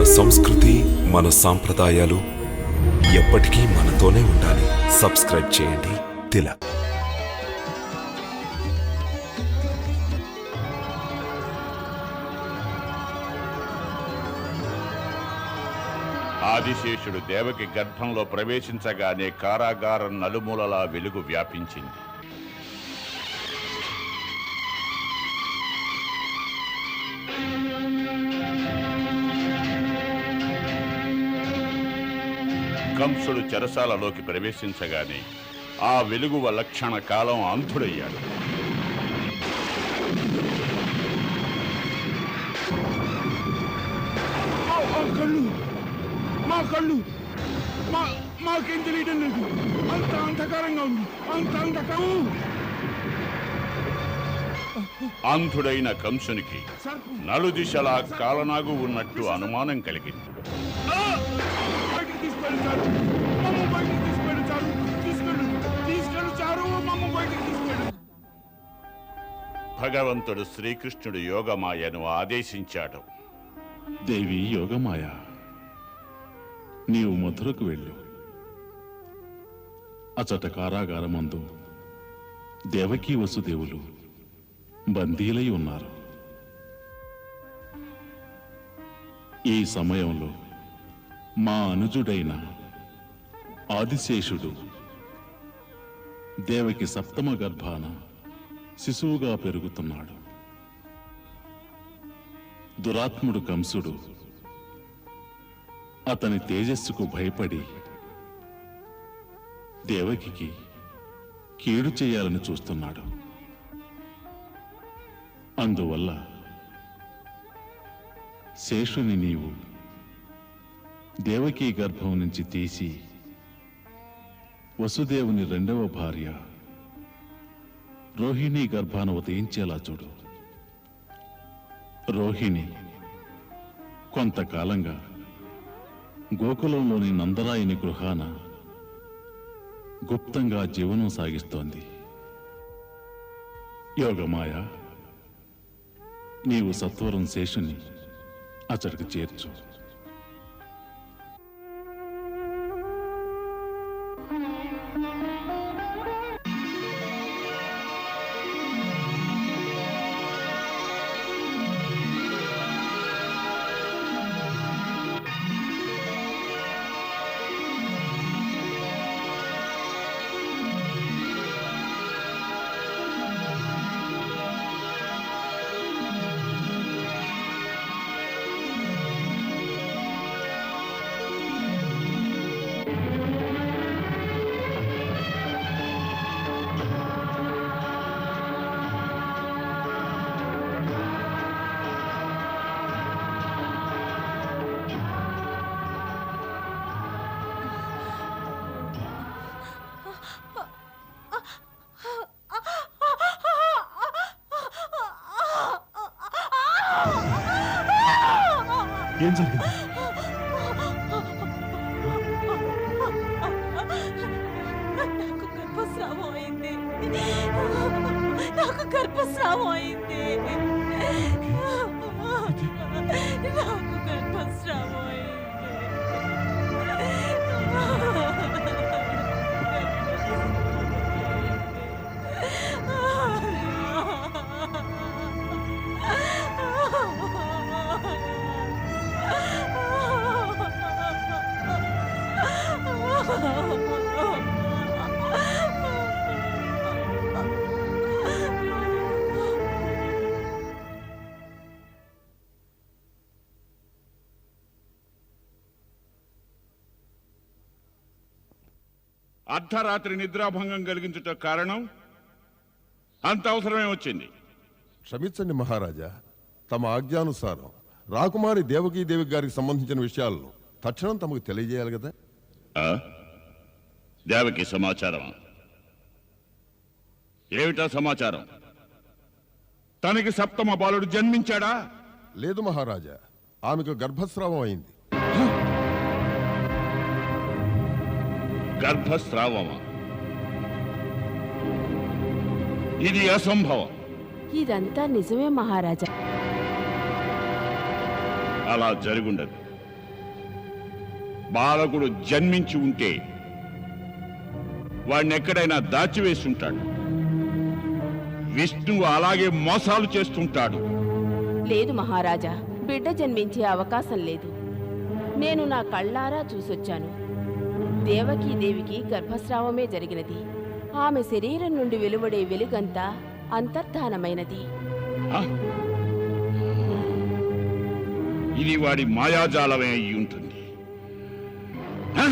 మన సంస్కృతి, మన సాంప్రదాయాలు ఎప్పటికీ మనతోనే ఉండాలి. సబ్స్క్రైబ్ చేయండి తిలక్. ఆదిశేషుడు దేవకి గర్భంలో ప్రవేశించగానే కారాగారం నలుమూలలా వెలుగు వ్యాపించింది. కంసుడు చెరసాలలోకి ప్రవేశించగానే ఆ వెలుగు లక్షణ కాలం అంధుడయ్యాడు. మా కళ్ళు మాకేం తెలియడం లేదు. అంత అంధకారంగా ఉంది. అంత అంధకారం. అంధుడైన కంసునికి నలుదిశలా కాలనాగు ఉన్నట్టు అనుమానం కలిగింది. భగవంతుడు శ్రీకృష్ణుడు యోగమాయను ఆదేశించాడు. దేవి యోగమాయ, నీవు మధురకు వెళ్ళు. అచట కారాగారమందు దేవకీ వసుదేవులు బందీలై ఉన్నారు. ఈ సమయంలో మా అనుజుడైన ఆదిశేషుడు దేవకి సప్తమ గర్భాన శిశువుగా పెరుగుతున్నాడు. దురాత్ముడు కంసుడు అతని తేజస్సుకు భయపడి దేవకికి కీడు చేయాలని చూస్తున్నాడు. అందువల్ల శేషుని నీవు దేవకీ గర్భం నుంచి తీసి వసుదేవుని రెండవ భార్య రోహిణీ గర్భాన ఉదయించేలా చూడు. రోహిణి కొంతకాలంగా గోకులంలోని నందరాయుని గృహాన గుప్తంగా జీవనం సాగిస్తోంది. యోగమాయ, నీవు సత్వరం శేషుని అతడికి చేర్చు. ఏం జరిగింది? నాకు గర్భస్రావం అయింది. నాకు గర్భస్రావం అయింది. అర్ధరాత్రి నిద్రాభంగం కలిగించుట కారణం అంత అవసరమే వచ్చింది. క్షమించండి మహారాజా, తమ ఆజ్ఞానుసారం రాకుమారి దేవకీదేవి గారికి సంబంధించిన విషయాలను తక్షణం తమకు తెలియజేయాలి కదా. దేవకి సమాచారం ఏమిటా సమాచారం? తనకి సప్తమ బాలుడు జన్మించాడా? లేదు మహారాజా, ఆమెకు గర్భస్రావం అయింది. గర్భస్రావమా? ఇది అసంభవం. ఇదంతా నిజమే మహారాజా. అలా జరుగుండదు. బాలకుడు జన్మించి ఉంటే వాడిని ఎక్కడైనా దాచివేసి ఉంటాడు. విష్ణువు అలాగే మోసాలు చేస్తుంటాడు. లేదు మహారాజా, బిడ్డ జన్మించే అవకాశం లేదు. నేను నా కళ్ళారా చూసొచ్చాను. దేవకీదేవికి గర్భస్రావమే జరిగినది. ఆమె శరీరం నుండి వెలువడే వెలుగంతా అంతర్ధానమైనది. ఆ? ఇది వాడి మాయాజాలమే అయి ఉంటుంది. ఆ?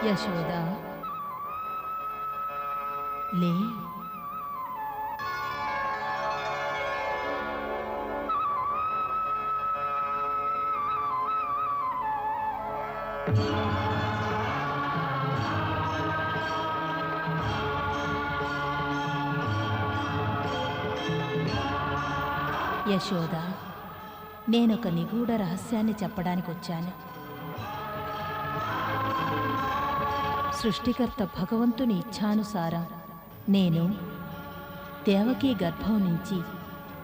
యశోద లే. యశోద, నేనొక నిగూఢ రహస్యాన్ని చెప్పడానికి వచ్చాను. సృష్టికర్త భగవంతుని ఇచ్ఛానుసారం నేను దేవకీ గర్భం నుంచి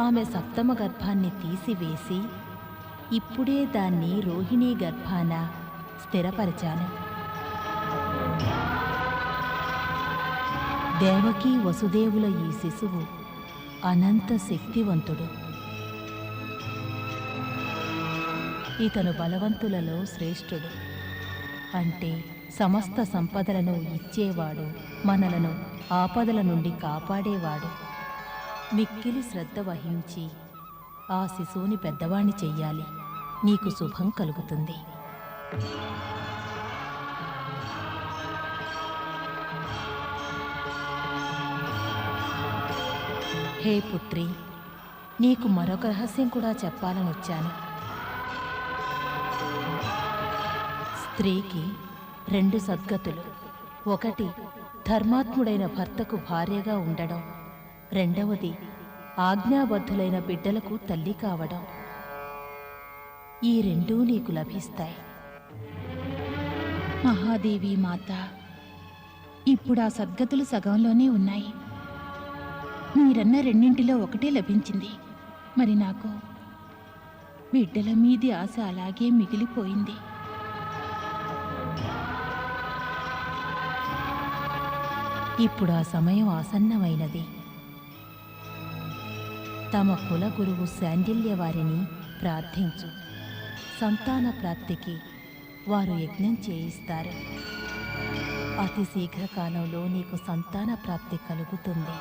ఆమె సప్తమ గర్భాన్ని తీసివేసి ఇప్పుడే దాన్ని రోహిణీ గర్భాన స్థిరపరిచాను. దేవకీ వసుదేవుల ఈ శిశువు అనంత శక్తివంతుడు. ఇతను బలవంతులలో శ్రేష్ఠుడు. అంటే సమస్త సంపదలను ఇచ్చేవాడు, మనలను ఆపదల నుండి కాపాడేవాడు. మిక్కిలి శ్రద్ధ వహించి ఆ శిశువుని పెద్దవాణ్ణి చెయ్యాలి. నీకు శుభం కలుగుతుంది. హే పుత్రి, నీకు మరొక రహస్యం కూడా చెప్పాలని వచ్చాను. స్త్రీకి 2 సద్గతులు. ఒకటి ధర్మాత్ముడైన భర్తకు భార్యగా ఉండడం, రెండవది ఆజ్ఞాబద్ధులైన బిడ్డలకు తల్లి కావడం. ఈ 2 నీకు లభిస్తాయి. మహాదేవి మాత, ఇప్పుడు ఆ సద్గతులు సగంలోనే ఉన్నాయి. మీరన్న 2 ఒకటే లభించింది. మరి నాకు బిడ్డల మీది ఆశ అలాగే మిగిలిపోయింది. ఇప్పుడు ఆ సమయం ఆసన్నమైనది. తమ కుల గురువు శాండిల్య వారిని ప్రార్థించు. సంతాన ప్రాప్తికి వారు యజ్ఞం చేయిస్తారు. అతి శీఘ్రకాలంలో నీకు సంతాన ప్రాప్తి కలుగుతుంది.